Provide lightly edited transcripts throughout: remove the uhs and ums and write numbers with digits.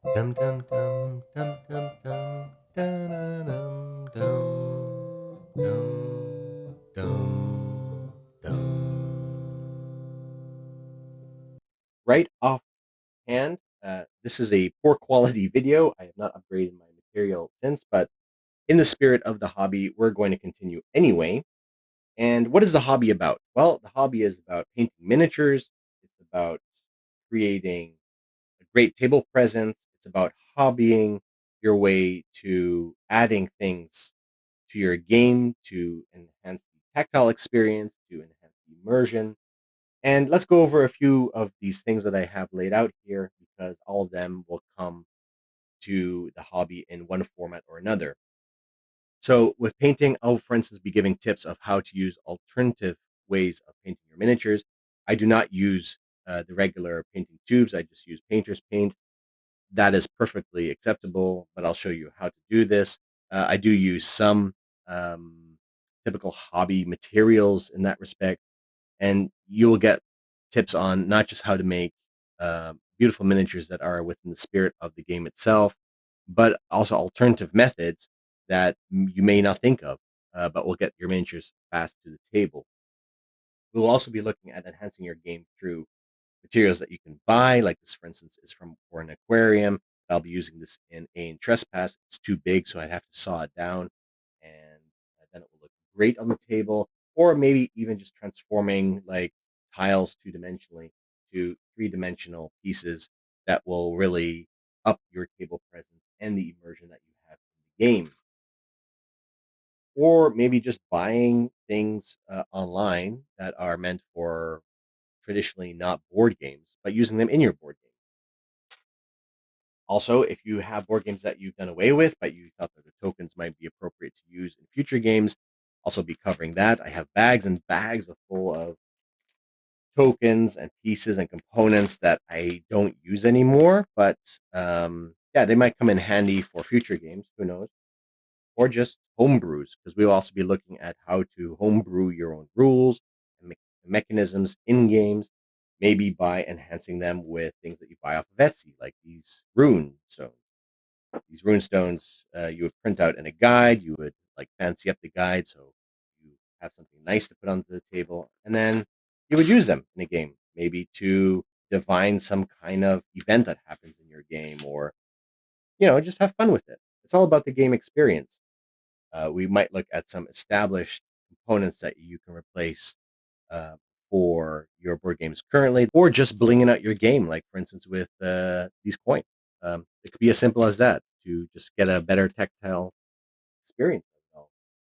Dum dum dum dum dum dum dum dum dum dum dum. Right offhand, this is a poor quality video. I have not upgraded my material since, but in the spirit of the hobby, we're going to continue anyway. And what is the hobby about? Well, the hobby is about painting miniatures. It's about creating a great table presence. It's about hobbying your way to adding things to your game to enhance the tactile experience, to enhance the immersion. And let's go over a few of these things that I have laid out here because all of them will come to the hobby in one format or another. So, with painting, I'll, for instance, be giving tips of how to use alternative ways of painting your miniatures. I do not use the regular painting tubes, I just use painter's paint. That is perfectly acceptable, but I'll show you how to do this. I do use some um, typical hobby materials in that respect, and you'll get tips on not just how to make beautiful miniatures that are within the spirit of the game itself, but also alternative methods that you may not think of, but will get your miniatures fast to the table. We'll also be looking at enhancing your game through materials that you can buy. Like this, for instance, is from for an aquarium. I'll be using this in a trespass. It's too big, so I'd have to saw it down, and then it will look great on the table. Or maybe even just transforming like tiles two dimensionally to three-dimensional pieces that will really up your table presence and the immersion that you have in the game. Or maybe just buying things online that are meant for traditionally not board games, but using them in your board game. Also, if you have board games that you've done away with, but you thought that the tokens might be appropriate to use in future games, also be covering that. I have bags and bags of full of tokens and pieces and components that I don't use anymore, but yeah, they might come in handy for future games. Who knows? Or just homebrews, because we'll also be looking at how to homebrew your own rules and mechanisms in games, maybe by enhancing them with things that you buy off of Etsy, like these rune stones. These rune stones you would print out in a guide, you would like fancy up the guide so you have something nice to put onto the table, and then you would use them in a game, maybe to divine some kind of event that happens in your game, or just have fun with it. It's all about the game experience. We might look at some established components that you can replace uh, for your board games currently, or just blinging out your game, like for instance with these coins. It could be as simple as that to just get a better tactile experience.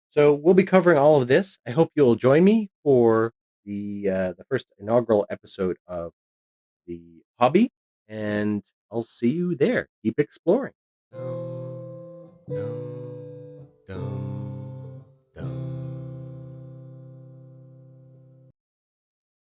So we'll be covering all of this. I hope you'll join me for the first inaugural episode of the hobby, and I'll see you there. Keep exploring.